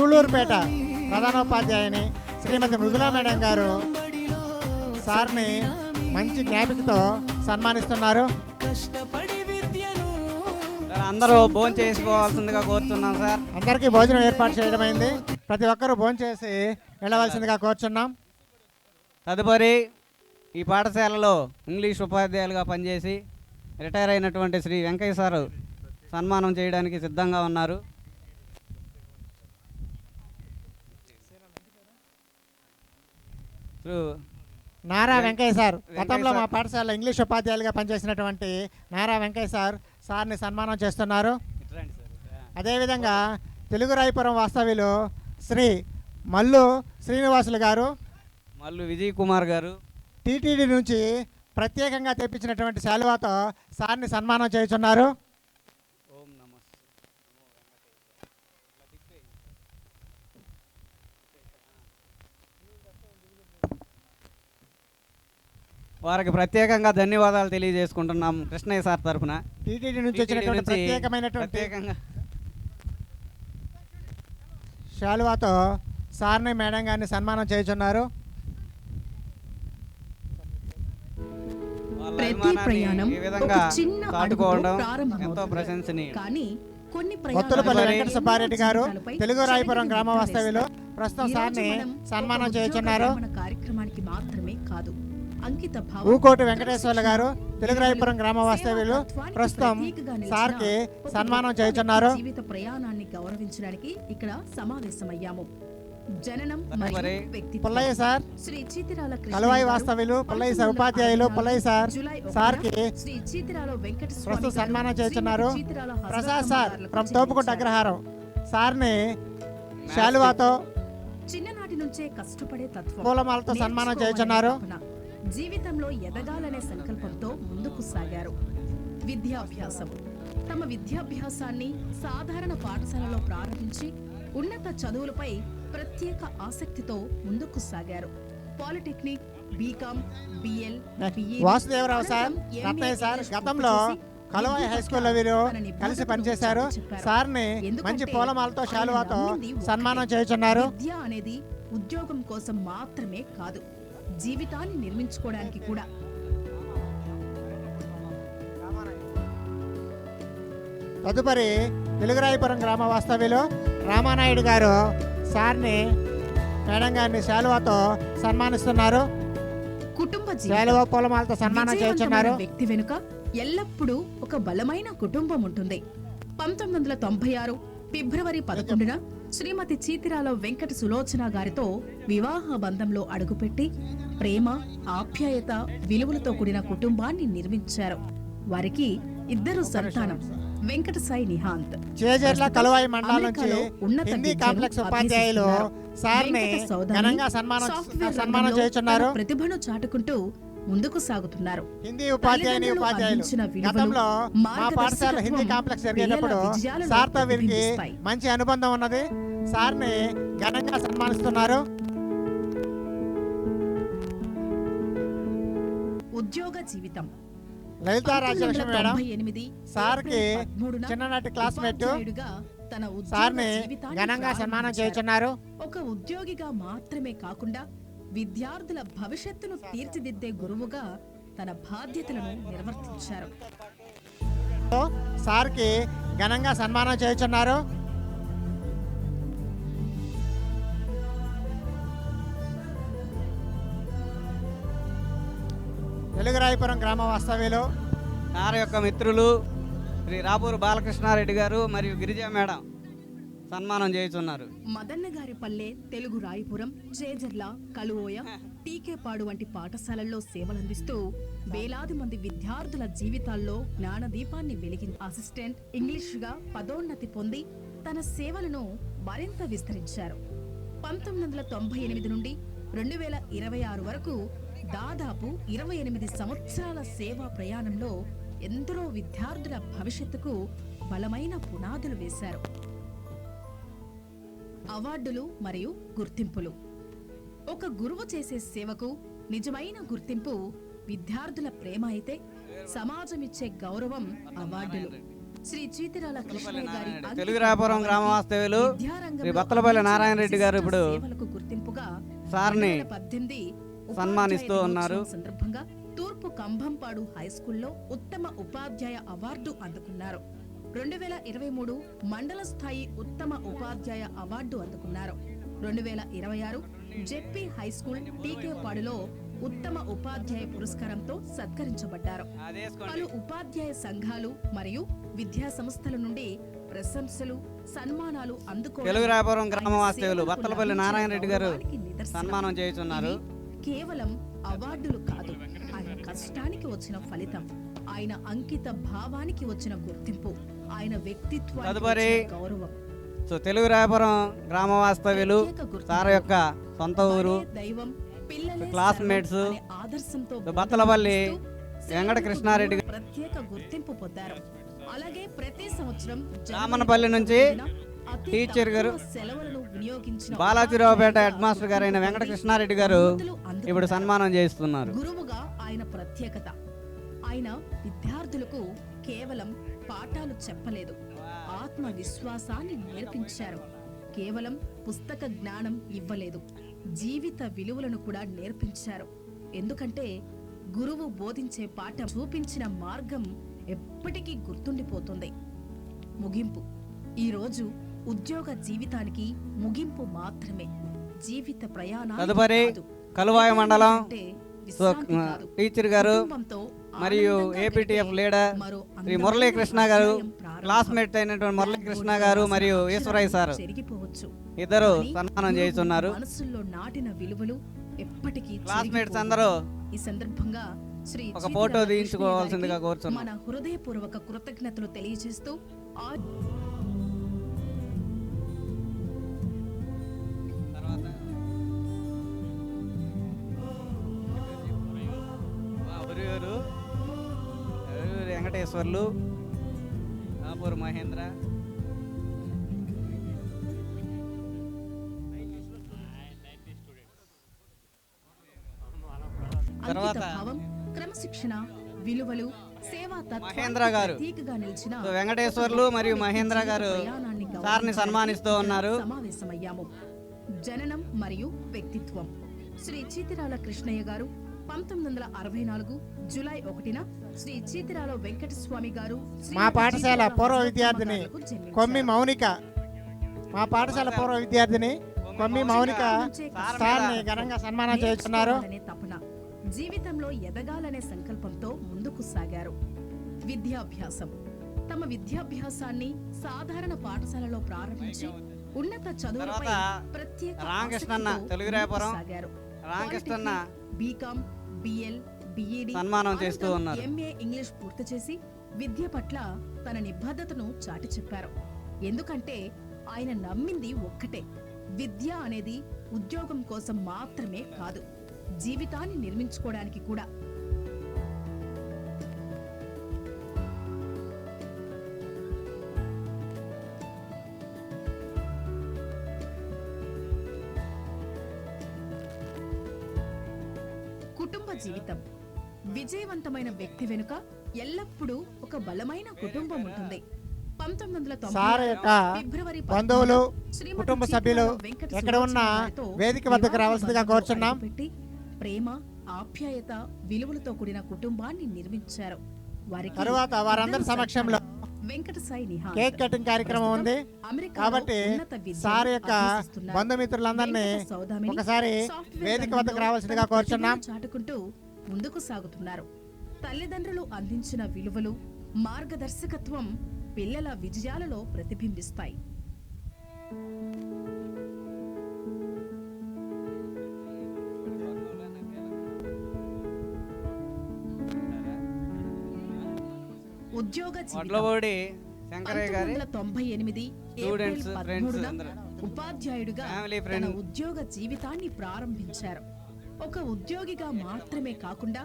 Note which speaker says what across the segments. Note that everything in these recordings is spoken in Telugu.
Speaker 1: సూళ్ళూరుపేట ప్రధానోపాధ్యాయుని శ్రీమతి మృదులా మేడం గారు సార్ని మంచి జ్ఞాపికతో సన్మానిస్తున్నారు.
Speaker 2: అందరూ భోజనం చేసుకోవాల్సిందిగా కోరుతున్నాం సార్.
Speaker 1: అందరికీ భోజనం ఏర్పాటు చేయడమైంది. ప్రతి ఒక్కరూ భోజనం చేసి వెళ్ళవలసిందిగా కోరుచున్నాం.
Speaker 2: తదుపరి ఈ పాఠశాలలో ఇంగ్లీష్ ఉపాధ్యాయులుగా పనిచేసి రిటైర్ అయినటువంటి శ్రీ వెంకయ్య సారు సన్మానం చేయడానికి సిద్ధంగా ఉన్నారు.
Speaker 1: నారా వెంకయ్య సార్ గతంలో మా పాఠశాలలో ఇంగ్లీష్ ఉపాధ్యాయులుగా పనిచేసినటువంటి నారా వెంకయ్య సార్ని సన్మానం చేస్తున్నారు. అదేవిధంగా తెలుగు రాయపురం వాస్తవ్యులు శ్రీ మల్లు శ్రీనివాసులు గారు,
Speaker 2: మల్లు విజయ్ కుమార్ గారు
Speaker 1: టీటీడీ నుంచి ప్రత్యేకంగా తెప్పించినటువంటి శాలువాతో సార్ని సన్మానం చేస్తున్నారు.
Speaker 2: వారికి ప్రత్యేకంగా ధన్యవాదాలు తెలియజేసుకుంటున్నాం కృష్ణయ్య సార్ తరఫున.
Speaker 1: టీటీడీ నుంచి వచ్చినటువంటి ప్రత్యేకమైనటువంటి శాలువాతో సార్ని మేడం గారిని సన్మానం చేస్తున్నారు.
Speaker 3: ప్రతి ప్రయాణం ఒక చిన్న అడుగుతో
Speaker 2: ఎంతో ప్రశంసనీయం.
Speaker 3: కానీ కొన్ని
Speaker 1: కొత్తలపల్లి వెంకట సుబ్బారెడ్డి గారు తెలుగు రాయపురం గ్రామ వాస్తవ్యులు ప్రస్తుతం సార్ని సన్మానం చేస్తున్నారు.
Speaker 3: కార్యక్రమానికి మాత్రమే కాదు, అంకిత
Speaker 1: ఊకోటి వెంకటేశ్వర్లు గారు తెలుగు రాయపురం గ్రామ వాస్తవ్యులు ప్రస్తుతం సార్కి సన్మానం చేస్తున్నారు.
Speaker 3: జీవిత ప్రయాణాన్ని గౌరవించడానికి ఇక్కడ సమావేశమయ్యాము. జననం
Speaker 1: పుల్లయ్య సార్ కలువాయి వాస్తవ్యులు పుల్లయ్య సార్ ఉపాధ్యాయులు పుల్లయ్య సార్కి ప్రస్తుతం సన్మానం చేస్తున్నారు. ప్రసాద్ సార్ ఫ్రమ్ తోపుకుంట అగ్రహారం సార్ని శాలువాతో
Speaker 3: చిన్ననాటి నుంచే కష్టపడే తత్వం
Speaker 1: పూలమాలతో సన్మానం చేస్తున్నారు.
Speaker 3: జీవితంలో ఎదగాలనే సంకల్పంతో ముందుకు సాగారు. విద్యాభ్యాసం తమ విద్యాభ్యాసాన్ని సాధారణ పాఠశాలలో ప్రారంభించి ఉన్నత చదువులపై ప్రత్యేక ఆసక్తితో ముందుకు సాగారు. Polytechnic, BCom, BL,
Speaker 1: Vasudevarao sir, Ratnayya sir గతంలో కలువాయి హై స్కూల్లో వీరు కలిసి పనిచేశారు. సార్ని మంచి పూలమాలతో శాలువాతో సన్మానం చేస్తున్నారు.
Speaker 3: విద్య అనేది ఉద్యోగం కోసం మాత్రమే కాదు, జీవితాన్ని నిర్మించుకోవడానికి కూడా.
Speaker 1: తదుపరి తెలుగురాయపురం గ్రామ వాస్తవ్యులు రామానాయుడు గారు సార్ని మేడం గారిని శాలువాతో సన్మానిస్తున్నారు.
Speaker 3: కుటుంబ
Speaker 1: శాలువా పూలమాలతో సన్మానం చేస్తున్నారు.
Speaker 3: వ్యక్తి వెనుక ఎల్లప్పుడూ ఒక బలమైన కుటుంబం ఉంటుంది. 1996 ఫిబ్రవరి 11న శ్రీమతి చీతిరాల వెంకట సులోచన గారితో వివాహ బంధంలో అడుగుపెట్టి ప్రేమ, ఆప్యాయత, విలువలతో కూడిన కుటుంబాన్ని నిర్మించారు. వారికి 2 సంతానం, వెంకట సాయి నిహాంత్.
Speaker 1: చేజర్ల కలువాయి మండలం నుంచి హిందీ కాంప్లెక్స్ ఉపాధ్యాయులు సార్ని ఘనంగా సన్మానం చేస్తున్నారు.
Speaker 3: ప్రతిభను చాటుకుంటూ ముందుకు సాగుతున్నారు.
Speaker 1: హిందీ ఉపాధ్యాయులు గతంలో మా పాఠశాల హిందీ కాంప్లెక్స్ జరిగేటప్పుడు సార్తో వీరికి మంచి అనుబంధం ఉన్నది. సార్ని ఘనంగా సన్మానిస్తున్నారు.
Speaker 3: ఉద్యోగ జీవితం
Speaker 1: లలితా రాజ్యలక్ష్మి మేడం సార్కి చిన్ననాటి క్లాస్మేట్ సార్ని ఘనంగా సన్మానం చేస్తున్నారు.
Speaker 3: ఒక ఉద్యోగిగా మాత్రమే కాకుండా విద్యార్థుల భవిష్యత్తును తీర్చిదిద్దే గురువుగా తన బాధ్యతలను నిర్వర్తించారు.
Speaker 1: సార్కి ఘనంగా సన్మానం చేస్తున్నారు. తెలుగురాయపురం గ్రామ వాస్తవ్యులు
Speaker 2: సార్ యొక్క మిత్రులు శ్రీ రాపూరు బాలకృష్ణారెడ్డి గారు మరియు గిరిజా మేడం సన్మానం చేస్తున్నారు.
Speaker 3: మదన్న గారి పల్లె, తెలుగు రాయపురం, చేజర్ల, కలువోయ, టీకేపాడు వంటి పాఠశాలల్లో సేవలందిస్తూ వేలాది మంది విద్యార్థుల జీవితాల్లో జ్ఞానదీపాన్ని వెలిగింది. అసిస్టెంట్ ఇంగ్లీషుగా పదోన్నతి పొంది తన సేవలను మరింత విస్తరించారు. 1998 నుండి 2026 వరకు దాదాపు 28 సంవత్సరాల సేవా ప్రయాణంలో ఎందరో విద్యార్థుల భవిష్యత్తుకు బలమైన పునాదులు వేశారు. అవార్డులు మరియు గుర్తింపులు. ఒక గురువు చేసే సేవకు నిజమైన గుర్తింపు విద్యార్థుల ప్రేమ అయితే, సమాజమిచ్చే గౌరవం అవార్డులు. శ్రీ చీతిరాల కృష్ణయ్య గారి
Speaker 2: తెలుగురాపురం గ్రామ వాస్తవ్యులు
Speaker 3: విద్యారంగంలో
Speaker 2: శ్రీ బత్తలపల్లి నారాయణ రెడ్డి గారు ఇప్పుడు
Speaker 3: సేవలకు గుర్తింపుగా
Speaker 2: సార్ని
Speaker 3: 2018
Speaker 2: సన్మానిస్తూ
Speaker 3: ఉపాధ్యాయ
Speaker 2: ఉన్నారు.
Speaker 3: దినోత్సవం సందర్భంగా తూర్పు కంభంపాడు హై స్కూల్లో ఉత్తమ ఉపాధ్యాయ అవార్డు అందుకున్నారు. 2023 మండల స్థాయి ఉత్తమ ఉపాధ్యాయ అవార్డు అందుకున్నారు. 2026 జెడ్పీ హై స్కూల్ టీకేపాడులో ఉత్తమ ఉపాధ్యాయ పురస్కారంతో సత్కరించబడ్డారు. పలు ఉపాధ్యాయ సంఘాలు మరియు విద్యా సంస్థల నుండి ప్రశంసలు, సన్మానాలు
Speaker 2: తెలుగురాపురం గ్రామ వాస్తవ్యులు బత్తలపల్లి నారాయణ రెడ్డి గారు సన్మానం చేస్తున్నారు.
Speaker 3: కేవలం అవార్డులు కాదు, ఆయన కష్టానికి వచ్చిన ఫలితం, ఆయన అంకిత భావానికి వచ్చిన గుర్తింపు, ఆయన వ్యక్తిత్వానికి వచ్చిన గౌరవం.
Speaker 2: సో తెలుగురాపురం గ్రామ వాస్తవ్యులు సార్ యొక్క సొంత ఊరు,
Speaker 3: దైవం, పిల్లలే
Speaker 2: క్లాస్మేట్స్
Speaker 3: సర్వం అనే ఆదర్శంతో
Speaker 2: బత్తలపల్లి వెంకట కృష్ణారెడ్డి గారు
Speaker 3: ప్రత్యేక గుర్తింపు పొందారు. అలాగే ప్రతి సంవత్సరం
Speaker 2: రామన్నపల్లి నుంచి
Speaker 3: అతి
Speaker 2: టీచర్ గారు
Speaker 3: తక్కువ సెలవులను వినియోగించిన
Speaker 2: బాలాజీరావుపేట హెడ్ మాస్టర్ గారు అయిన వెంకట కృష్ణారెడ్డి గారు
Speaker 3: బహుమతులు అందుకున్నారు.
Speaker 2: ఇప్పుడు సన్మానం చేస్తున్నారు.
Speaker 3: గురువుగా ఆయన ప్రత్యేకత, ఆయన విద్యార్థులకు కేవలం పాఠాలు చెప్పలేదు, ఆత్మవిశ్వాసాన్ని నేర్పించారు. కేవలం పుస్తక జ్ఞానం ఇవ్వలేదు, జీవిత విలువలను కూడా నేర్పించారు. ఎందుకంటే గురువు బోధించే పాఠం, చూపించిన మార్గం ఎప్పటికీ గుర్తుండిపోతుంది. ముగింపు. ఈరోజు ఉద్యోగ జీవితానికి ముగింపు మాత్రమే, జీవిత ప్రయాణానికి
Speaker 2: తదుపరి
Speaker 3: కాదు.
Speaker 2: కలువాయి మండలం
Speaker 3: అంటే
Speaker 2: సో
Speaker 3: విశ్రాంతి కాదు.
Speaker 2: టీచర్ గారు
Speaker 3: కుటుంబంతో
Speaker 2: మరియు
Speaker 3: ఆనందంగా
Speaker 2: ఏపీటీఎఫ్
Speaker 3: గడిపే
Speaker 2: లీడర్
Speaker 3: మరో
Speaker 2: శ్రీ
Speaker 3: అందమైన
Speaker 2: మురళీకృష్ణ గారు,
Speaker 3: అధ్యాయం ప్రారంభం.
Speaker 2: క్లాస్మేట్ అయినటువంటి మురళీకృష్ణ గారు మరియు ఈశ్వరయ్య సార్
Speaker 3: చెరిగిపోవచ్చు,
Speaker 2: ఇద్దరు
Speaker 3: కానీ
Speaker 2: సన్మానం చేస్తున్నారు.
Speaker 3: మనసుల్లో నాటిన విలువలు ఎప్పటికీ
Speaker 2: క్లాస్మేట్స్
Speaker 3: చెరిగిపోవు.
Speaker 2: అందరూ
Speaker 3: ఈ సందర్భంగా శ్రీ
Speaker 2: ఒక
Speaker 3: చీతిరాల
Speaker 2: ఫోటో
Speaker 3: కృష్ణయ్య
Speaker 2: తీయించుకోవాల్సిందిగా
Speaker 3: గారికి
Speaker 2: కోరుచున్నాం.
Speaker 3: మన హృదయపూర్వక కృతజ్ఞతలు తెలియజేస్తూ
Speaker 2: వెంకటేశ్వర్లు, కాపూర్ మహేంద్ర, తర్వాత
Speaker 3: భావం, క్రమశిక్షణ, విలువలు, సేవా
Speaker 2: మహేంద్ర గారు,
Speaker 3: ప్రతీకగా నిలిచిన
Speaker 2: సో వెంకటేశ్వర్లు మరియు మహేంద్ర గారు
Speaker 3: ప్రయాణాన్ని
Speaker 2: సార్ని సన్మానిస్తూ ఉన్నారు.
Speaker 3: సమావేశమయ్యాము. జననం మరియు వ్యక్తిత్వం. శ్రీ చీతిరాల కృష్ణయ్య గారు 1964 జూలై 1న శ్రీ చీతిరాల వెంకటస్వామి గారు
Speaker 1: మా పాఠశాల పూర్వ విద్యార్థిని కొమ్మి మౌనిక, మా పాఠశాల పూర్వ విద్యార్థిని కొమ్మి మౌనిక సార్ని ఘనంగా సన్మానం చేస్తున్నారు.
Speaker 3: తపన, జీవితంలో ఎదగాలనే సంకల్పంతో ముందుకు సాగారు. విద్యాభ్యాసం. తమ విద్యాభ్యాసాన్ని సాధారణ పాఠశాలలో ప్రారంభించి ఉన్నత చదువులపై ప్రత్యేక
Speaker 2: రామకృష్ణన్న
Speaker 3: ఆసక్తితో
Speaker 2: తెలుగురాపురం
Speaker 3: ముందుకు సాగారు.
Speaker 2: రామకృష్ణన్న
Speaker 3: బీకామ్, బిఎల్, బిఈడి,
Speaker 2: సన్మానం చేస్తూ ఉన్నారు.
Speaker 3: ఎంఏ ఇంగ్లీష్ పూర్తి చేసి విద్య పట్ల తన నిబద్ధతను చాటి చెప్పారు. ఎందుకంటే ఆయన నమ్మింది ఒక్కటే, విద్య అనేది ఉద్యోగం కోసం మాత్రమే కాదు, జీవితాన్ని నిర్మించుకోవడానికి కూడా. కుటుంబ జీవితం. విజయవంతమైన వ్యక్తి వెనుక ఎల్లప్పుడూ ఒక బలమైన కుటుంబం ఉంటుంది. 1996
Speaker 1: సార్ యొక్క
Speaker 3: ఫిబ్రవరి 13న
Speaker 1: బంధువులు,
Speaker 3: శ్రీమతి
Speaker 1: కుటుంబ
Speaker 3: చీతిరాల
Speaker 1: సభ్యులు
Speaker 3: వెంకట
Speaker 1: ఎక్కడ ఉన్నా
Speaker 3: సులోచన గారితో
Speaker 1: వేదిక వద్దకు రావాల్సిందిగా
Speaker 3: వివాహ
Speaker 1: కోరుచున్నాం.
Speaker 3: బంధంలో అడుగుపెట్టి ప్రేమ, ఆప్యాయత, విలువలతో కూడిన కుటుంబాన్ని నిర్మించారు. వారికి
Speaker 1: తరువాత వారందరి
Speaker 3: ఇద్దరు
Speaker 1: సమక్షంలో
Speaker 3: సంతానం. వెంకట సాయి నిహాల్
Speaker 1: కేక్ కటింగ్ కార్యక్రమం ఉంది.
Speaker 3: అమెరికాలో
Speaker 1: కాబట్టి
Speaker 3: ఉన్నత విద్యను
Speaker 1: సార్ యొక్క
Speaker 3: అభ్యసిస్తున్నారు.
Speaker 1: బంధుమిత్రులందరినీ
Speaker 3: వెంకట సౌదామిని
Speaker 1: ఒకసారి
Speaker 3: సాఫ్ట్వేర్
Speaker 1: వేదిక
Speaker 3: రంగంలో
Speaker 1: వద్దకు రావాల్సిందిగా
Speaker 3: తన
Speaker 1: కోరుచున్నాం.
Speaker 3: ప్రతిభను చాటుకుంటూ ముందుకు సాగుతున్నారు. తల్లిదండ్రులు అందించిన విలువలు, మార్గదర్శకత్వం పిల్లల విజయాలలో ప్రతిబింబిస్తాయి. ఉద్యోగ జీవితం.
Speaker 2: వడ్లబోడి శంకరయ్య గారి
Speaker 3: 1998
Speaker 2: స్టూడెంట్స్,
Speaker 3: ఏప్రిల్
Speaker 2: ఫ్రెండ్స్
Speaker 3: 13న
Speaker 2: అందరూ
Speaker 3: ఉపాధ్యాయుడిగా
Speaker 2: ఫ్యామిలీ
Speaker 3: తన
Speaker 2: ఫ్రెండ్.
Speaker 3: ఉద్యోగ జీవితాన్ని ప్రారంభించారు. ఒక ఉద్యోగిగా మాత్రమే కాకుండా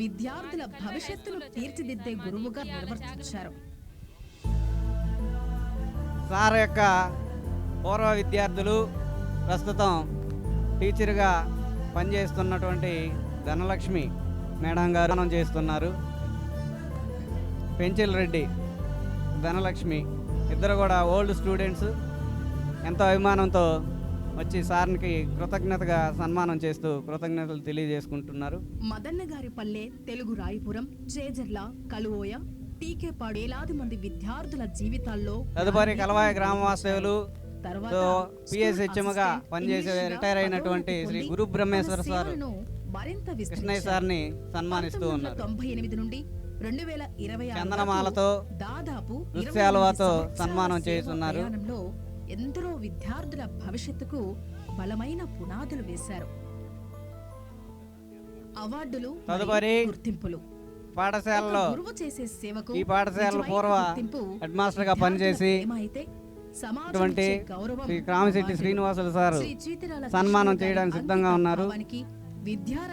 Speaker 3: విద్యార్థుల భవిష్యత్తును తీర్చిదిద్దే గురువుగా నిర్వర్తించారు.
Speaker 2: సార్ యొక్క పూర్వ విద్యార్థులు ప్రస్తుతం టీచర్గా పనిచేస్తున్నటువంటి ధనలక్ష్మి మేడం గారు చేస్తున్నారు. పెంచిల్ రెడ్డి ధనలక్ష్మి ఇద్దరు కూడా ఓల్డ్ స్టూడెంట్స్ ఎంతో అభిమానంతో వచ్చి సార్కి కృతజ్ఞతగా సన్మానం చేస్తూ కృతజ్ఞతలు తెలియజేసుకుంటున్నారు.
Speaker 3: మదన్నగారిపల్లె, తెలుగు రాయపురం, చేజర్ల, కలువోయ, టీకేపాడు వేలాది మంది విద్యార్థుల జీవితాల్లో
Speaker 2: తదుపరి కలవాయ గ్రామ వాస్తవ్యులు పిఎస్హెచ్ఎంగా పనిచేసే రిటైర్ అయినటువంటి శ్రీ గురు బ్రహ్మేశ్వర సార్ కృష్ణయ్య సార్ని సన్మానిస్తూ ఉన్నారు.
Speaker 3: 1998 నుండి 2026
Speaker 2: చందనమాలతో
Speaker 3: దాదాపు
Speaker 2: నృత్యాలతో సన్మానం చేస్తున్నారు.
Speaker 3: ఎందరో విద్యార్థుల భవిష్యత్తుకు బలమైన పునాదులు వేశారు. అవార్డులు,
Speaker 2: తదుపరి
Speaker 3: గుర్తింపులు.
Speaker 2: పాఠశాలలో
Speaker 3: గురువు చేసే సేవకు
Speaker 2: ఈ పాఠశాలలో పూర్వ హెడ్ మాస్టర్ గా పనిచేసి ఇటువంటి శ్రీ కామిశెట్టి శ్రీనివాసులు సారు సన్మానం చేయడానికి సిద్ధంగా ఉన్నారు.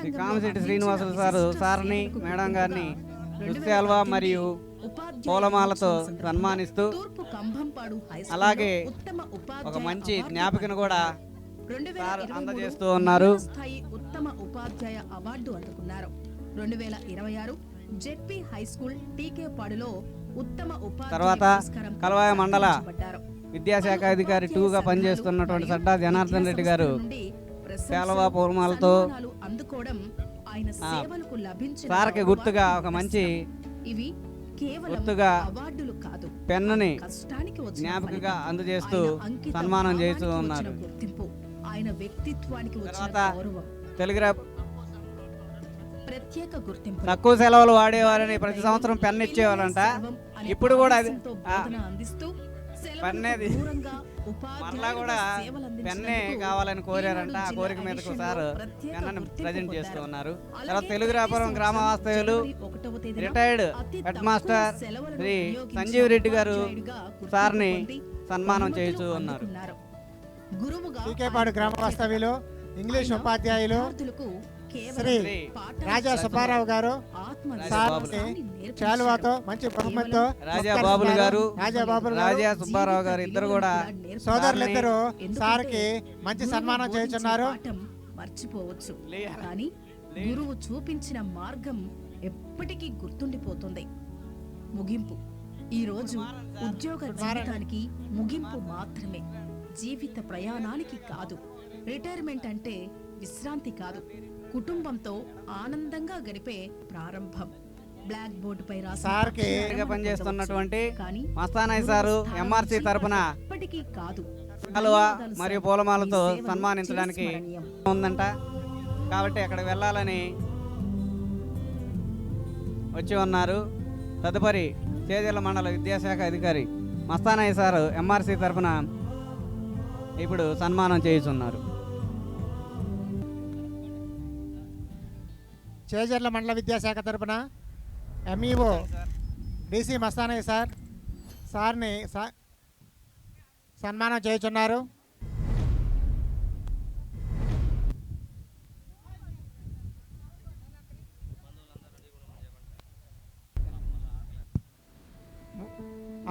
Speaker 2: శ్రీ కామిశెట్టి శ్రీనివాసులు సారు సార్ని మేడం గారిని నృత్యాల్వా మరియు పూలమాలతో సన్మానిస్తూ అలాగే ఒక మంచి జ్ఞాపికను కూడా సార్ అందజేస్తూ ఉన్నారు.
Speaker 3: ఉత్తమ ఉపాధ్యాయ అవార్డు అందుకున్నారు. 2026 జెడ్పీ హై స్కూల్ టీకేపాడులో ఉత్తమ ఉపాధ్యాయ
Speaker 2: తర్వాత కలవాయ మండల విద్యాశాఖ అధికారి 2గా పనిచేస్తున్నటువంటి సడ్డా జనార్దన్ రెడ్డి గారు శాలువా పూలమాలతో సార్కి గుర్తుగా ఒక మంచి గుర్తుగా పెన్నుని జ్ఞాపకగా అందజేస్తూ సన్మానం చేస్తూ ఉన్నారు. తర్వాత
Speaker 3: ప్రత్యేక గుర్తింపు.
Speaker 2: తక్కువ సెలవులు వాడేవారని ప్రతి సంవత్సరం పెన్ను ఇచ్చేవారంట. ఇప్పుడు కూడా అది పెన్నేది మరలా కూడా పెన్నే కావాలని కోరారంట. ఆ కోరిక మీదకు సార్ పెన్నని ప్రజెంట్ చేస్తూ ఉన్నారు. తర్వాత తెలుగు రాయపురం గ్రామ వాస్తవ్యులు retired head master Shri Sanjeev Reddy గారు సార్ని సన్మానం చేస్తూ ఉన్నారు.
Speaker 1: టీకేపాడు గ్రామ వాస్తవ్యులు ఇంగ్లీష్ ఉపాధ్యాయులు శ్రీ రాజా సుబ్బారావు గారు సార్ని శాలువాతో మంచి బహుమతితో
Speaker 2: రాజాబాబులు గారు
Speaker 1: రాజా
Speaker 2: సుబ్బారావు గారు ఇద్దరు కూడా
Speaker 1: సోదరులిద్దరు సార్కి మంచి సన్మానం చేస్తున్నారు.
Speaker 3: మర్చిపోవచ్చు కానీ గురువు చూపించిన మార్గం ఎప్పటికీ గుర్తుండిపోతుంది. ముగింపు. ఈ రోజు ఉద్యోగ జీవితానికి ముగింపు మాత్రమే, జీవిత ప్రయాణానికి కాదు. రిటైర్మెంట్ అంటే విశ్రాంతి కాదు, కుటుంబంతో ఆనందంగా గడిపే ప్రారంభం. బ్లాక్ బోర్డు పై
Speaker 2: సార్కి పనిచేస్తున్నటువంటి మస్తానయ్య సారు ఎంఆర్సి తరపున
Speaker 3: కాదు
Speaker 2: శాలువా మరియు పూలమాలతో సన్మానించడానికి ఉందంట. కాబట్టి అక్కడ వెళ్ళాలని వచ్చి ఉన్నారు. తదుపరి చేజర్ల మండల విద్యాశాఖ అధికారి మస్తానయ్య సారు ఎంఆర్సి తరపున ఇప్పుడు సన్మానం చేస్తున్నారు.
Speaker 1: చేజర్ల మండల విద్యాశాఖ తరపున ఎంఈఓ డిసి మస్తానయ్య సార్ని సన్మానం చేస్తున్నారు.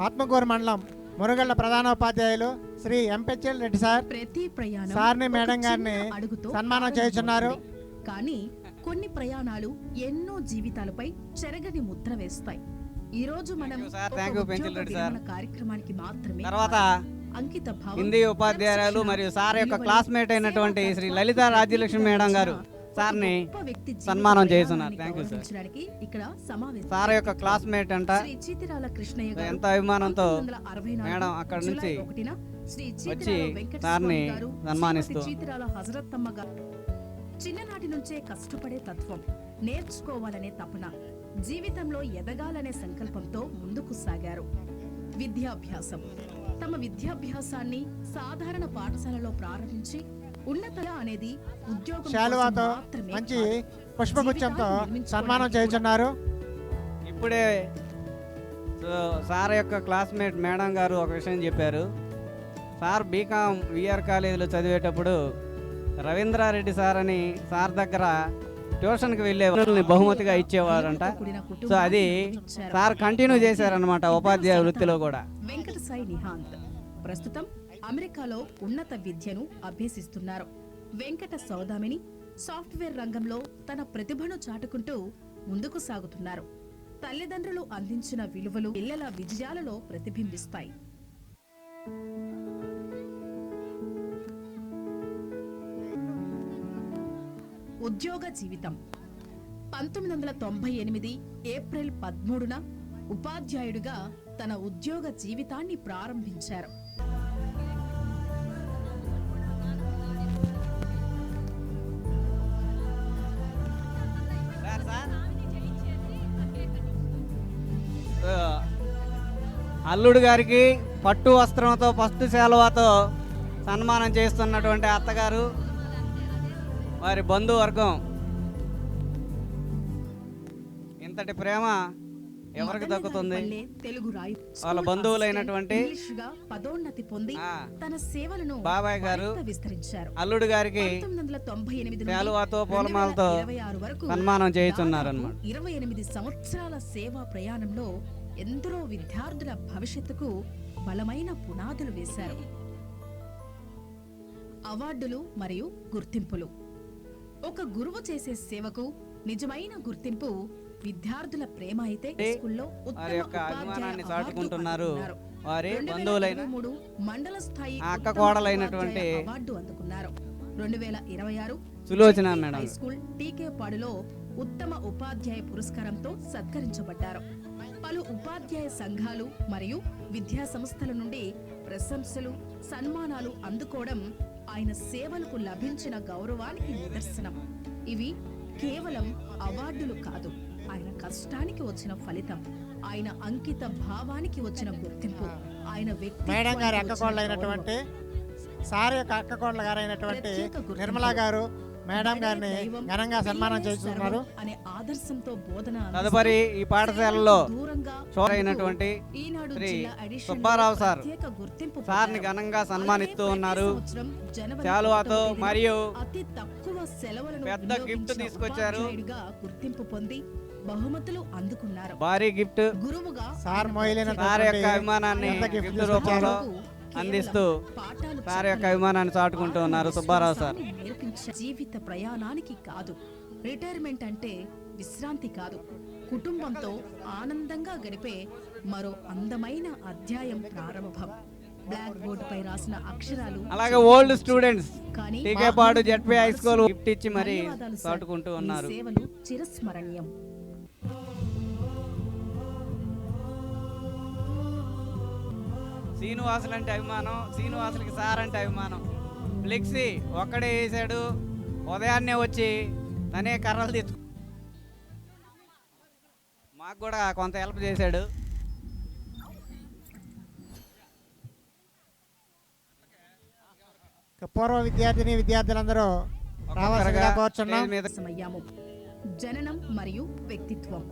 Speaker 1: ఆత్మకూరు మండలం మురుగళ్ళ ప్రధానోపాధ్యాయులు శ్రీ ఎంపెచ్ఎల్ రెడ్డి సార్ని మేడం గారిని సన్మానం చేస్తున్నారు.
Speaker 3: కానీ కొన్ని ప్రయాణాలు ఎన్నో జీవితాలపై చెరగని ముద్ర వేస్తాయి. ఈ రోజు మనం కార్యక్రమానికి మాత్రమే
Speaker 2: తర్వాత హిందీ ఉపాధ్యాయులు మరియు సార్ యొక్క క్లాస్మేట్ అయినటువంటి శ్రీ లలిత రాజ్యలక్ష్మి మేడం గారు సార్ని సన్మానం చేస్తున్నారు. Thank you sir.
Speaker 3: ఇక్కడ
Speaker 2: సార్ యొక్క క్లాస్మేట్ అంట. ఎంత అభిమానంతో మేడం అక్కడ నుంచి వచ్చి సార్ని సన్మానిస్తూ
Speaker 3: చిన్ననాటి నుంచే కష్టపడే తత్వం, నేర్చుకోవాలనే తపన, జీవితంలో ఎదగాలనే సంకల్పంతో ముందుకు సాగారు. విద్యాభ్యాసం. తమ విద్యాభ్యాసాన్ని సాధారణ పాఠశాలలో ప్రారంభించి ఉన్నత అనేది
Speaker 1: శాలువాతో మంచి పుష్పగుచ్చంతో సన్మానం చేస్తున్నారు.
Speaker 2: ఇప్పుడే సార్ యొక్క క్లాస్మేట్ మేడం గారు ఒక విషయం చెప్పారు. సార్ బీకామ్ విఆర్ కాలేజీలో చదివేటప్పుడు రవీంద్రారెడ్డి సార్ అని సార్ దగ్గర ట్యూషన్కి వెళ్ళే వాళ్ళని బహుమతిగా ఇచ్చేవారంట. సో అది సార్ కంటిన్యూ చేశారనమాట ఉపాధ్యాయ వృత్తిలో కూడా.
Speaker 3: వెంకట సాయి నిహాంత్ ప్రస్తుతం అమెరికాలో ఉన్నత విద్యను అభ్యసిస్తున్నారు. వెంకట సౌదామిని సాఫ్ట్వేర్ రంగంలో తన ప్రతిభను చాటుకుంటూ ముందుకు సాగుతున్నారు. తల్లిదండ్రులు అందించిన విలువలు పిల్లల విజయాలలో ప్రతిబింబిస్తాయి. ఉద్యోగ జీవితం 1998 ఏప్రిల్ 13న ఉపాధ్యాయుడిగా తన ఉద్యోగ జీవితాన్ని ప్రారంభించారు.
Speaker 2: అల్లుడు గారికి పట్టు వస్త్రంతో పట్టు శాలువాతో సన్మానం చేస్తున్నటువంటి అత్తగారు, వారి బంధువర్గం. ఇంతటి ప్రేమ ఎవరికి దక్కుతుంది? వాళ్ళ బంధువులైనటువంటి
Speaker 3: పదోన్నతి పొంది తన సేవలను
Speaker 2: బాబాయ్ గారు
Speaker 3: విస్తరించారు.
Speaker 2: అల్లుడు గారికి
Speaker 3: 1998
Speaker 2: శాలువాతో పూలమాలతో
Speaker 3: 2026 వరకు
Speaker 2: సన్మానం చేస్తున్నారు అన్నమాట.
Speaker 3: 28 సంవత్సరాల సేవా ప్రయాణంలో ఎందరో విద్యార్థుల భవిష్యత్తుకు బలమైన పునాదులు వేశారు. అవార్డులు మరియు గుర్తింపులు. ఒక గురువు చేసే సేవకు నిజమైన గుర్తింపు విద్యార్థుల ప్రేమ అయితే స్కూల్లో
Speaker 2: వారి యొక్క అభిమానాన్ని చాటుకుంటున్నారు. వారి బంధువులైన
Speaker 3: మండల స్థాయి
Speaker 2: అక్క కోడలైనటువంటి
Speaker 3: అవార్డు అందుకున్నారు. 2026
Speaker 2: సులోచన మేడం
Speaker 3: హై స్కూల్ టీకేపాడులో ఉత్తమ ఉపాధ్యాయ పురస్కారంతో సత్కరించబడ్డారు. పలు ఉపాధ్యాయ సంఘాలు మరియు విద్యా సంస్థల నుండి ప్రశంసలు, సన్మానాలు అందుకోవడం ఆయన సేవలకు లభించిన గౌరవానికి నిదర్శనం. ఇవి కేవలం అవార్డులు కాదు, ఆయన కష్టానికి వచ్చిన ఫలితం, ఆయన అంకిత భావానికి వచ్చిన గుర్తింపు, ఆయన
Speaker 1: మేడం గారి అక్కకోళ్ళైనటువంటి సార్ యొక్క అక్కకోళ్ళ గారైనటువంటి నిర్మలా గారు మేడం గారిని ఘనంగా సన్మానం చేస్తున్నారు.
Speaker 3: అనే ఆదర్శంతో బోధన
Speaker 2: తదుపరి ఈ పాఠశాలలో చోరైనటువంటి శ్రీ సుబ్బారావు సార్ సార్ని ఘనంగా సన్మానిస్తూ ఉన్నారు. శాలువాతో మరియు
Speaker 3: అతి తక్కువ సెలవులను
Speaker 2: పెద్ద గిఫ్ట్ తీసుకొచ్చారు.
Speaker 3: గుర్తింపు పొంది బహుమతులు అందుకున్నారు.
Speaker 2: భారీ గిఫ్ట్
Speaker 3: గురువుగా
Speaker 2: సార్ యొక్క అభిమానాన్ని గిఫ్ట్ రూపంలో అందిస్తూ సార్ యొక్క అభిమానాన్ని చాటుకుంటూ ఉన్నారు సుబ్బారావు సార్.
Speaker 3: జీవిత ప్రయాణానికి కాదు, రిటైర్మెంట్ అంటే విశ్రాంతి కాదు, కుటుంబంతో ఆనందంగా గడిపే మరో అందమైన అధ్యాయం ప్రారంభం. బ్లాక్ బోర్డ్ పై రాసిన అక్షరాలు
Speaker 2: అలాగే old students Tekepadu ZP high school gift ఇచ్చి మరి చాటుకుంటూ ఉన్నారు.
Speaker 3: సేవలు చిరస్మరణీయం.
Speaker 2: శ్రీనివాసులు అంటే అభిమానం, శ్రీనివాసులకి సార్ అంటే అభిమానం. ఫ్లెక్సీ ఒక్కడే వేసాడు, ఉదయాన్నే వచ్చి తనే కర్రలు తెచ్చు మాకు కూడా కొంత హెల్ప్ చేశాడు.
Speaker 1: పూర్వ విద్యార్థులందరూ
Speaker 3: సమయము. జననం మరియు వ్యక్తిత్వం.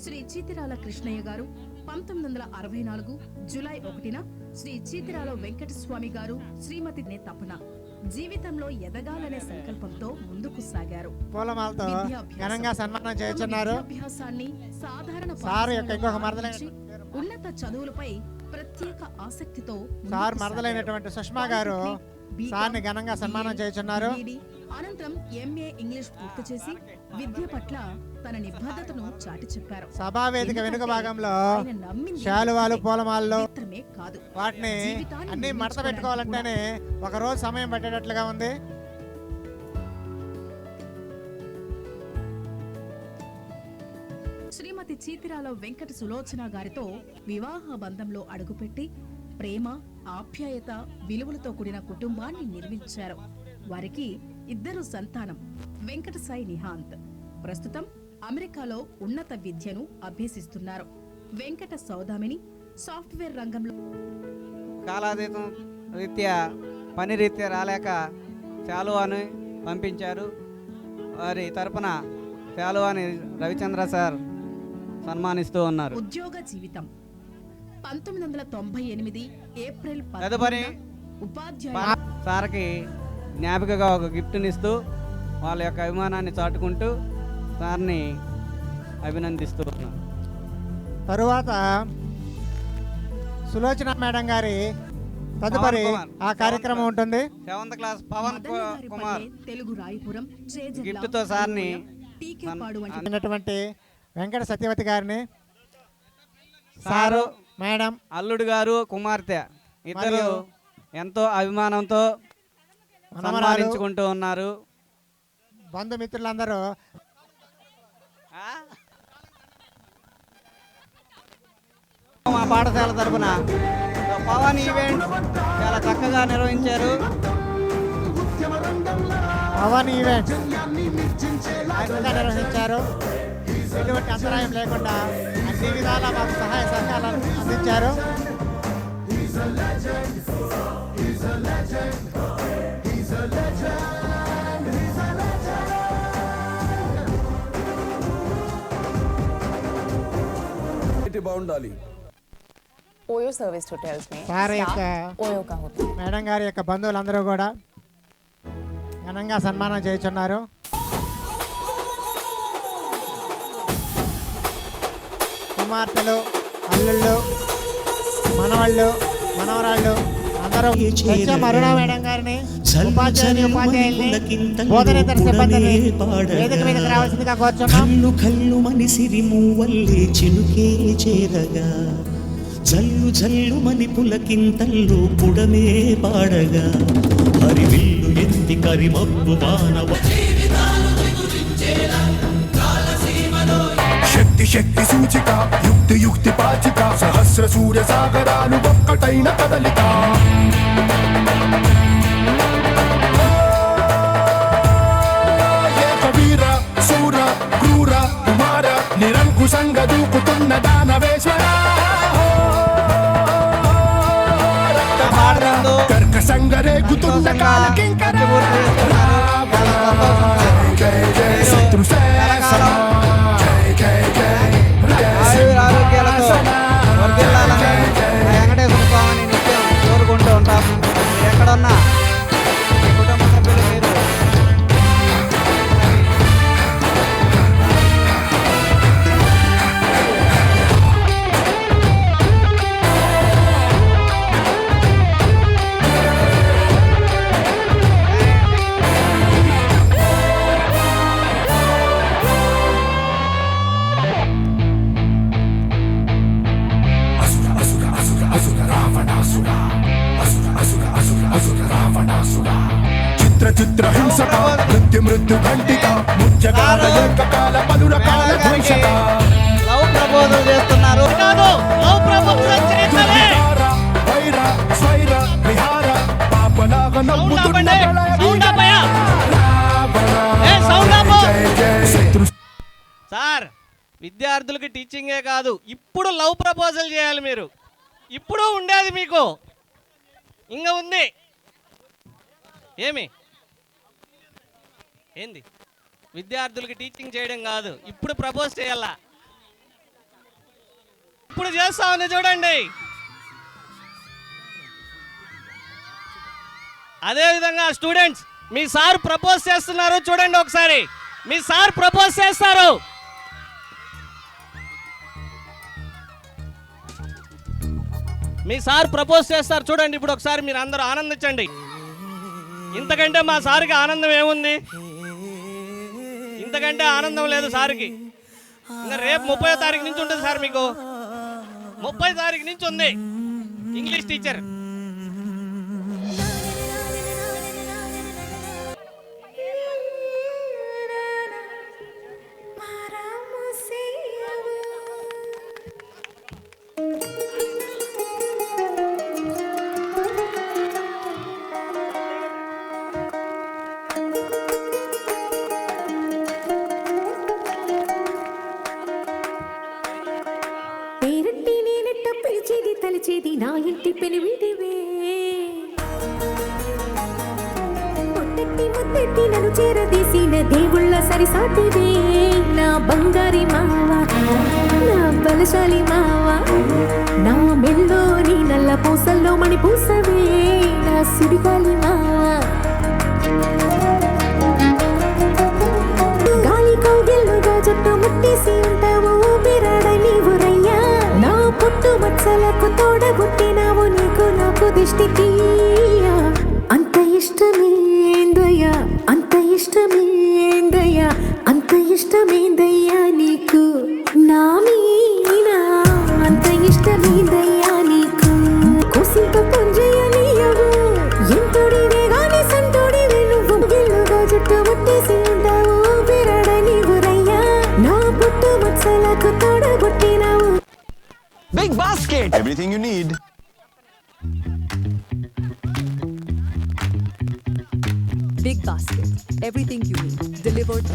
Speaker 3: శ్రీ చీతిరాల కృష్ణయ్య గారు 1964 జూలై 1న శ్రీ చీతిరాల వెంకటస్వామి గారు శ్రీమతి తపన జీవితంలో ఎదగాలనే సంకల్పంతో ముందుకు సాగారు.
Speaker 1: పూలమాలతో ఘనంగా సన్మానం చేస్తున్నారు.
Speaker 3: అభ్యాసాన్ని సాధారణ ఉన్నత చదువులపై ప్రత్యేక ఆసక్తితో
Speaker 1: సార్ మరదలైనటువంటి సుష్మా గారు సార్ని ఘనంగా సన్మానం చేస్తున్నారు.
Speaker 3: అనంతరం ఎంఏ ఇంగ్లీష్ పూర్తి చేసి విద్య పట్ల తన నిబద్ధతను చాటి చెప్పారు.
Speaker 1: సభావేదిక వెనుక భాగంలో శాలువాలు పూలమాలలో
Speaker 3: కాదు,
Speaker 1: వాటిని అన్ని మడత పెట్టుకోవాలంటేనే ఒక రోజు సమయం పట్టేటట్లుగా ఉంది.
Speaker 3: శ్రీమతి చీతిరాల వెంకట సులోచన గారితో వివాహ బంధంలో అడుగుపెట్టి ప్రేమ, ఆప్యాయత, విలువలతో కూడిన కుటుంబాన్ని నిర్మించారు. వారికి 2 సంతానం. వెంకట సాయి నిహాంత్ ప్రస్తుతం అమెరికాలో ఉన్నత విద్యను అభ్యసిస్తున్నారు. వెంకట సౌదామిని సాఫ్ట్వేర్ రంగంలో
Speaker 2: కాలాతీతం రీత్యా పని రీత్యా రాలేక శాలువాని పంపించారు. వారి తరపున శాలువాని రవిచంద్ర సార్ సన్మానిస్తూ ఉన్నారు.
Speaker 3: ఉద్యోగ జీవితం 1998 ఏప్రిల్
Speaker 2: తదుపరి
Speaker 3: ఉపాధ్యాయ
Speaker 2: సార్కి జ్ఞాపికగా ఒక గిఫ్ట్ని ఇస్తూ వాళ్ళ యొక్క అభిమానాన్ని చాటుకుంటూ సార్ని అభినందిస్తూ ఉన్నారు.
Speaker 1: తరువాత సులోచన మేడం గారి తదుపరి ఆ కార్యక్రమం ఉంటుంది.
Speaker 2: 7th క్లాస్ పవన్ కుమార్
Speaker 3: తెలుగు రాయపురం
Speaker 2: గిఫ్ట్తో సార్ని
Speaker 1: వెంకట సత్యవతి గారిని
Speaker 2: సారు,
Speaker 1: మేడం,
Speaker 2: అల్లుడు గారు, కుమార్తె ఇద్దరు
Speaker 1: మరియు
Speaker 2: ఎంతో అభిమానంతో
Speaker 1: మనమరాలు,
Speaker 2: సన్మానించుకుంటూ ఉన్నారు.
Speaker 1: బంధుమిత్రులందరూ
Speaker 2: మా పాఠశాల తరపున పవన్ ఈవెంట్ చాలా చక్కగా నిర్వహించారు.
Speaker 1: పవన్ ఈవెంట్ చక్కగా నిర్వహించారు. ఎటువంటి అంతరాయం లేకుండా అన్ని విధాలా మాకు సహాయ సహకారాలు అందించారు.
Speaker 4: బాగుండాలి.
Speaker 5: ओयो सर्विस होटल्स में
Speaker 1: సార్ యొక్క
Speaker 5: ओयो का होता है।
Speaker 1: మేడం గారి యొక్క బంధువులందరూ కూడా ఘనంగా సన్మానం చేయుచున్నారు. కుమార్తెలు, అల్లుళ్ళు, మనవాళ్ళు, మనవరాళ్ళు అందరూ హెచ్ఎం అరుణ మేడం గారిని, ఉపాధ్యాయుల్ని, బోధనేతర సిబ్బందిని వేదిక మీదకి రావాల్సిందిగా కోరుచున్నాం.
Speaker 6: కల్లు కల్లు మని సిరిమూవల్లే చినుకే చేరగా, జల్లు జల్లు మని పులకింతల్లు పుడమే పాడగా, హరివిల్లు ఎత్తి కరిమబ్బు వానవ
Speaker 4: శక్తి శక్తి సూచిక, యుక్తి యుక్తి పాచిక, సహస్ర సూర్య సాగరాలు ఒక్కటైన కదలిక. ఏకవీర శూర క్రూర కుమార నిరంకుశంగా దూకుతున్న దానవేశ్వర, కర్కశంగా రేగుతున్న కాలకింకర, జయ జయ శత్రు శాసన,
Speaker 2: ఆరోగ్యాలతో వర్ధిల్లాలని వెంకటేశ్వర స్వామిని నిత్యం కోరుకుంటూ ఉంటాము. ఎక్కడున్నా మీ కుటుంబ సభ్యులు మీరు
Speaker 4: చిత్ర చిత్ర హింసక, మృత్యు మృత్యు ఘంటిక, ముత్యకాల ఏకకాల పలు రకాల ధ్వంసక,
Speaker 2: లవ్ ప్రపోజల్ చేస్తున్నారు.
Speaker 4: దుర్విహార, వైర స్వైర విహార, పాపలాగ నవ్వుతున్న ప్రళయ రావణ, జయ జయ శత్రు.
Speaker 7: సార్ విద్యార్థులకి టీచింగే కాదు, ఇప్పుడు లవ్ ప్రపోజల్ చేయాలి మీరు. ఇప్పుడు ఉండేది మీకు ఇంకా ఉంది. ఏమి ఏంది విద్యార్థులకి టీచింగ్ చేయడం కాదు, ఇప్పుడు ప్రపోజ్ చేయాలా. ఇప్పుడు చేస్తామని చూడండి. అదేవిధంగా స్టూడెంట్స్, మీ సార్ ప్రపోజ్ చేస్తున్నారు చూడండి ఒకసారి. మీ సార్ ప్రపోజ్ చేస్తారు. మీ సార్ ప్రపోజ్ చేస్తారు చూడండి ఇప్పుడు ఒకసారి. మీరు అందరూ ఆనందించండి. ఇంతకంటే మా సార్కి ఆనందం ఏముంది? ఇంతకంటే ఆనందం లేదు సార్కి. ఇంకా రేపు 30వ తారీఖు నుంచి ఉంటుంది సార్ మీకు. 30వ తారీఖు నుంచి ఉంది ఇంగ్లీష్ టీచర్.
Speaker 8: తలచేది నా ఇంటి పెనిమిటివే, ముత్తెట్టి ముత్తెట్టి నన్ను చేరదీసిన దేవుళ్ళ సరిసాటివే, నా బంగారి మావా, నా బలశాలి మావా, నా మెల్లోని నల్ల పూసల్లో మణి పూసవే, నా సిడిగాలి మావా. గాలి కౌగిల్లుగా జట్టు ముట్టేసి ఉంటావు ఊపిరాడ నీవు రయ్యా, నా పుట్టు మచ్చలకు తోడబుట్టినావు నీకు నాకు దిష్టికి. అంత ఇష్టమేందయ్యా, అంత ఇష్టమేందయ్యా, అంత ఇష్టమేందయ్యా నీకు నా మీనా, అంత ఇష్టం
Speaker 9: Big basket.
Speaker 4: Everything you need.
Speaker 5: Big basket. Everything you need. Delivered.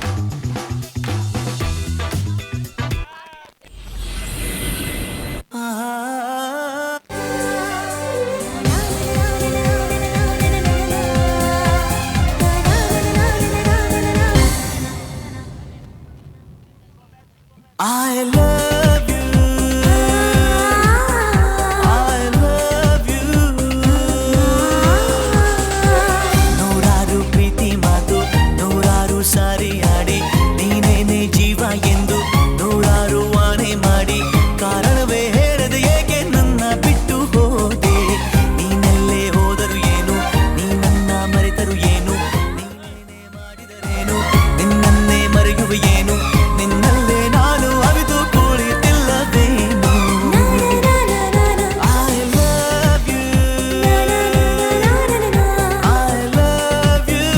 Speaker 6: I love you. I love you. ನೂರಾರು ಪ್ರೀತಿ ಮಾತು ನೂರಾರು ಸಾರಿ ಆಡಿ ನೀನೇನೆ ಜೀವ ಎಂದು ನೂರಾರು ವಾಣೆ ಮಾಡಿ ಕಾರಣವೇ ಹೇಳದೆ ಏಕೆ ನನ್ನ ಬಿಟ್ಟು ಹೋದೆ ನೀನೆಲ್ಲೇ ಹೋದರು ಏನು ನೀ ನನ್ನ ಮರೆತರು ಏನು ನೀನೇನೆ ಮಾಡಿದರೇನು ನಿನ್ನನ್ನೇ ಮರೆಯುವ ಏನು ನಿನ್ನಲ್ಲೇ ನಾನು ಅವಿತು ಕುಳಿತಿಲ್ಲವೇನು I love you. I love you.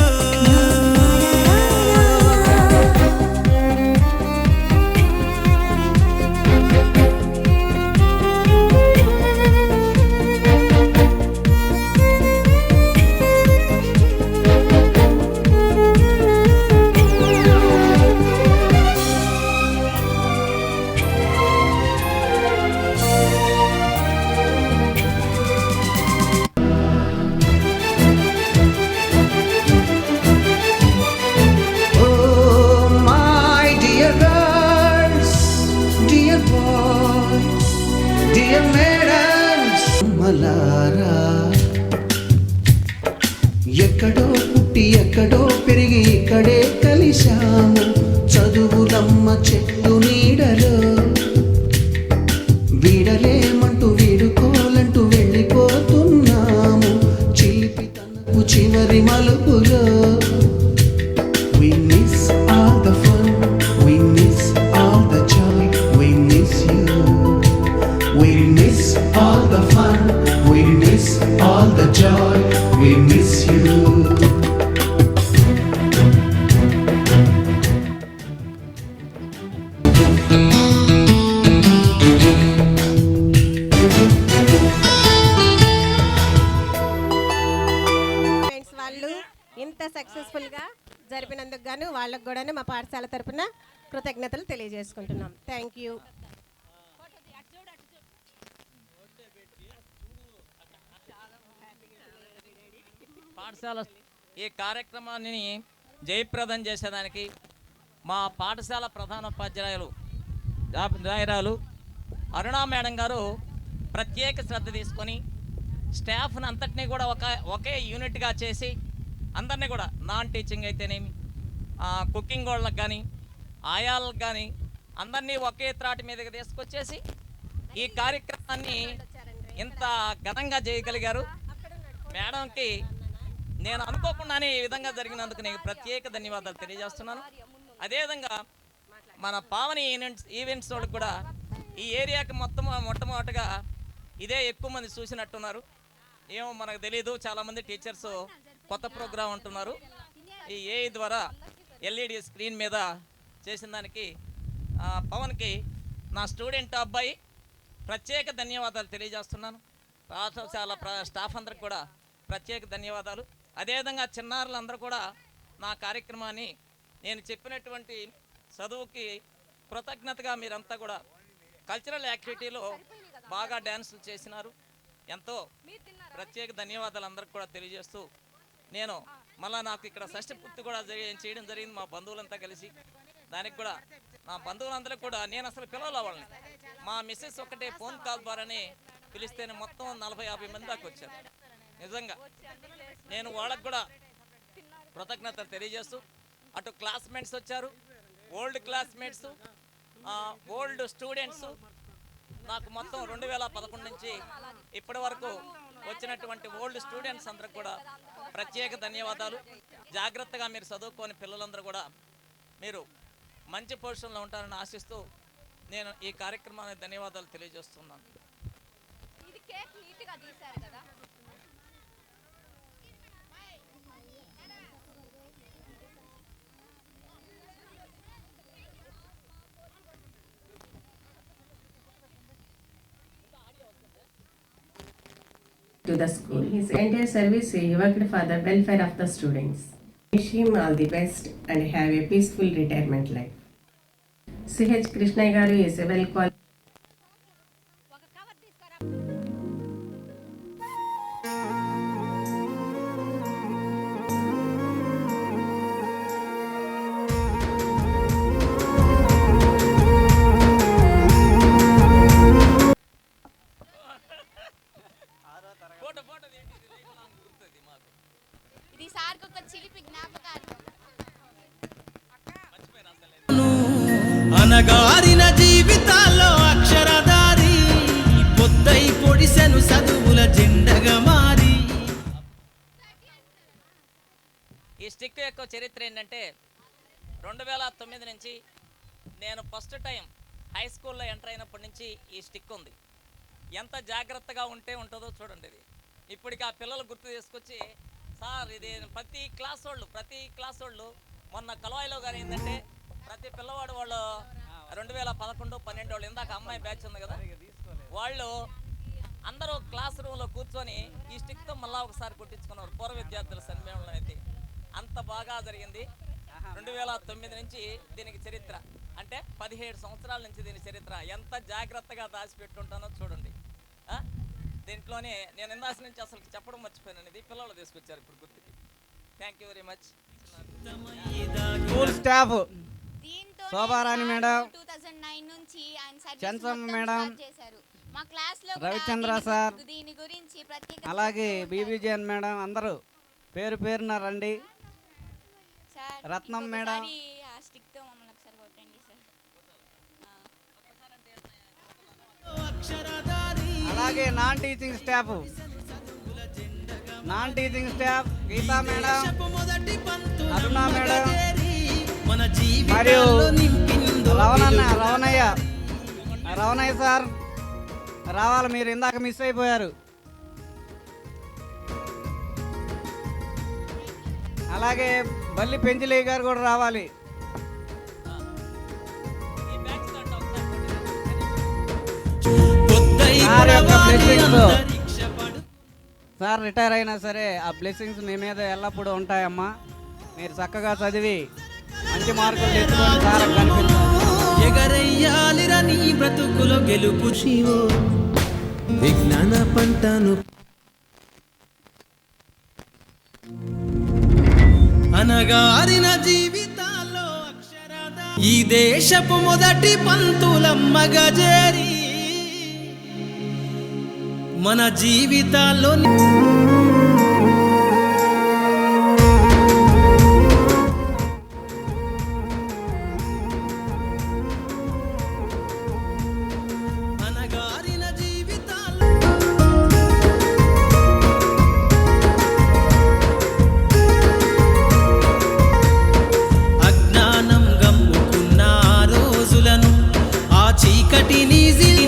Speaker 9: Oh, my dear girls, dear boys, dear madams, మలారా ఎక్కడో పుట్టి ఎక్కడో పెరిగి ఇక్కడే కలిశాము చదువులమ్మ చెట్టు నీడలో వీడలేమంటూ వీడుకోలంటూ వెళ్ళిపోతున్నాము చిలిపి తనకు చివరి మలుపులో We miss all the fun, we miss all the joy, we miss you. We miss all the fun, we miss all the joy, we miss you.
Speaker 10: Friends వాళ్ళు ఇంత సక్సెస్ఫుల్గా జరిపినందుకు గాను వాళ్ళకు కూడా మా పాఠశాల తరపున కృతజ్ఞతలు తెలియజేసుకుంటున్నాం. Thank you.
Speaker 11: పాఠశాల ఈ కార్యక్రమాన్ని జయప్రదం చేసేదానికి మా పాఠశాల ప్రధానోపాధ్యాయులు నాయరాలు అరుణా మేడం గారు ప్రత్యేక శ్రద్ధ తీసుకొని స్టాఫ్ని అంతటినీ కూడా ఒకే యూనిట్గా చేసి అందరినీ కూడా నాన్ టీచింగ్ అయితేనేమి కుకింగ్ వాళ్ళకి కానీ ఆయాలకు కానీ అందరినీ ఒకే త్రాటి మీదకి తీసుకొచ్చేసి ఈ కార్యక్రమాన్ని ఇంత ఘనంగా చేయగలిగారు. మేడంకి నేను అనుకోకుండానే ఈ విధంగా జరిగినందుకు నేను ప్రత్యేక ధన్యవాదాలు తెలియజేస్తున్నాను. అదేవిధంగా మన పావని ఈవెంట్స్ వాళ్ళకి కూడా ఈ ఏరియాకి మొట్టమొదటిగా ఇదే ఎక్కువ మంది చూసినట్టున్నారు. ఏమో మనకు తెలీదు, చాలామంది టీచర్స్ కొత్త ప్రోగ్రాం అంటున్నారు. ఈ ఏఐ ద్వారా ఎల్ఈడి స్క్రీన్ మీద చేసిన దానికి పవన్కి నా స్టూడెంట్ అబ్బాయి ప్రత్యేక ధన్యవాదాలు తెలియజేస్తున్నాను. పాఠశాల స్టాఫ్ అందరికి కూడా ప్రత్యేక ధన్యవాదాలు. అదేవిధంగా చిన్నారులందరూ కూడా నా కార్యక్రమాన్ని నేను చెప్పినటువంటి చదువుకి కృతజ్ఞతగా మీరంతా కూడా కల్చరల్ యాక్టివిటీలో బాగా డ్యాన్సులు చేసినారు. ఎంతో ప్రత్యేక ధన్యవాదాలు అందరికి కూడా తెలియజేస్తూ నేను మళ్ళీ నాకు ఇక్కడ షష్ఠి పూర్తి కూడా చేయడం జరిగింది మా బంధువులంతా కలిసి. దానికి కూడా మా బంధువులందరూ కూడా నేను అసలు పిలవలే వాళ్ళని, మా మిస్సెస్ ఒకటే ఫోన్ కాల్ ద్వారానే పిలిస్తేనే మొత్తం 40-50 మంది దాకా వచ్చారు. నిజంగా నేను వాళ్ళకు కూడా కృతజ్ఞతలు తెలియజేస్తూ అటు క్లాస్మేట్స్ వచ్చారు, ఓల్డ్ క్లాస్మేట్స్, ఓల్డ్ స్టూడెంట్స్, నాకు మొత్తం 2011 నుంచి ఇప్పటి వరకు వచ్చినటువంటి ఓల్డ్ స్టూడెంట్స్ అందరికి కూడా ప్రత్యేక ధన్యవాదాలు. జాగ్రత్తగా మీరు చదువుకొని పిల్లలందరూ కూడా మీరు మంచి పొజిషన్లో ఉంటారని ఆశిస్తూ నేను ఈ కార్యక్రమానికి ధన్యవాదాలు తెలియజేస్తున్నాను.
Speaker 12: ఇది కేక్ నీట్గా తీశారు కదా.
Speaker 13: to the school. His entire service he worked for the welfare of the students. Wish him all the best and have a peaceful retirement life. C.H. Krishna garu is a well qualified.
Speaker 12: ఇది సార్కి ఒక చిలిపి జ్ఞాపకాలు.
Speaker 6: అనగారిన జీవితాల్లో అక్షరధారి పొద్దై పొడిసెను చదువుల జెండగా మారి.
Speaker 11: ఈ స్టిక్ యొక్క చరిత్ర ఏంటంటే 2009 నుంచి నేను ఫస్ట్ టైం హై స్కూల్లో ఎంటర్ అయినప్పటి నుంచి ఈ స్టిక్ ఉంది. ఎంత జాగ్రత్తగా ఉంటుందో చూడండి. ఇది ఇప్పటికి ఆ పిల్లలు గుర్తు తీసుకొచ్చి సార్ ఇది ప్రతి క్లాస్ వాళ్ళు మొన్న కలవాయిలో కానీ ఏంటంటే ప్రతి పిల్లవాడు వాళ్ళు 2011, 12 వాళ్ళు ఇందాక అమ్మాయి బ్యాచ్ ఉంది కదా, వాళ్ళు అందరూ క్లాస్ రూమ్లో కూర్చొని ఈ స్టిక్తో మళ్ళీ ఒకసారి కొట్టించుకున్నారు. పూర్వ విద్యార్థుల సమ్మేళనం అయితే అంత బాగా జరిగింది. 2009 నుంచి దీనికి చరిత్ర అంటే 17 సంవత్సరాల నుంచి దీని చరిత్ర ఎంత జాగ్రత్తగా దాచిపెట్టుంటానో చూడండి. దీంట్లోనే నేను ఇందాక నుంచి అసలు చెప్పడం మర్చిపోయాను. ఇది పిల్లలు తీసుకొచ్చారు ఇప్పుడు గుర్తుకి. Thank you very much.
Speaker 2: School staff
Speaker 12: దీంతో
Speaker 2: శోభారాణి మేడం,
Speaker 12: 2009 నుంచి ఆయన సర్వీస్
Speaker 2: చెన్సమ్మ
Speaker 12: మొత్తం
Speaker 2: మేడం,
Speaker 12: స్టార్ట్ చేశారు. మా క్లాస్ లో
Speaker 2: రవిచంద్ర సార్,
Speaker 12: దీని గురించి ప్రత్యేక
Speaker 2: అలాగే బీబీజేఎన్ మేడం అందరూ పేరు పేరున రండి.
Speaker 12: సార్
Speaker 2: రత్నం మేడం,
Speaker 12: ఆ స్టిక్ తో మమ్మల్ని ఒకసారి కొట్టండి సార్.
Speaker 2: అలాగే non teaching staff Geeta madam, Aruna madam మరియు రవణయ్య సార్ రావాలి. మీరు ఇందాక మిస్ అయిపోయారు. అలాగే బల్లి పెంచిలయ్య గారు కూడా రావాలి. సార్ రిటైర్ అయినా సరే ఆ బ్లెస్సింగ్స్ మీ మీద ఎల్లప్పుడూ ఉంటాయమ్మా. మీరు చక్కగా చదివి మంచి మార్కులు తెచ్చుకొని సార్ కనిపించాలి.
Speaker 6: ఎగరయ్యాలిరా నీ బ్రతుకులో గెలుపు శివో విజ్ఞాన పంటను అనగారిన జీవితాల్లో ఈ దేశపు మొదటి పంతులమ్మగా చేరి మన జీవితాల్లో అనగారిన జీవితాల్లో అజ్ఞానం గమ్ముకున్న రోజులను ఆ చీకటి నీజిల్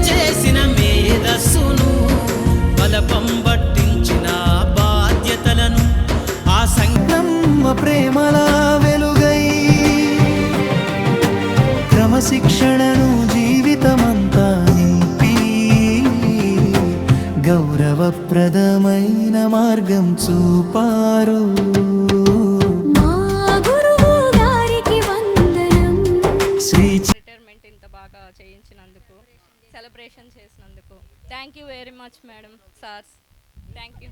Speaker 6: చేసిన మేధస్సును బలపం పట్టించిన బాధ్యతలను ఆ సంగమ్మ ప్రేమల వెలుగై క్రమశిక్షణను జీవితమంతా నింపి గౌరవప్రదమైన మార్గం చూపారు.
Speaker 14: రిటైర్మెంట్ ఇంత బాగా చేయించినందుకు, సెలబ్రేషన్ చేసినందుకు thank you very much madam, sirs. Thank you.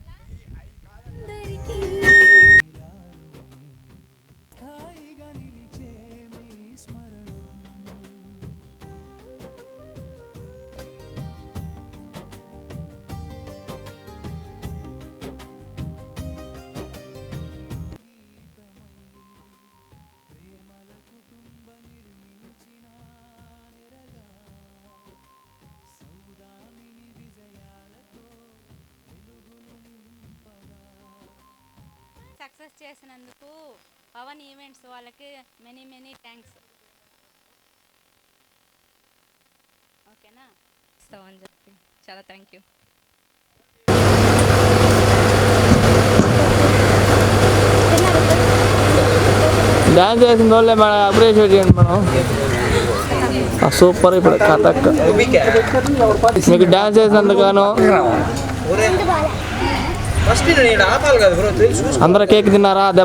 Speaker 12: Success చేసినందుకు పవన్ ఈవెంట్స్ వాళ్ళకి మెనీ థ్యాంక్స్. ఓకేనా,
Speaker 14: ఇస్తామని చెప్పి చాలా థ్యాంక్ యూ.
Speaker 15: డాన్స్ చేసిన వాళ్ళే మన అప్రిషియేట్ చేయండి మనం. సూపర్. ఇప్పుడు కథక్ మీకు డాన్స్ చేసినందుకు అందరూ కేక్ తిన్నారా?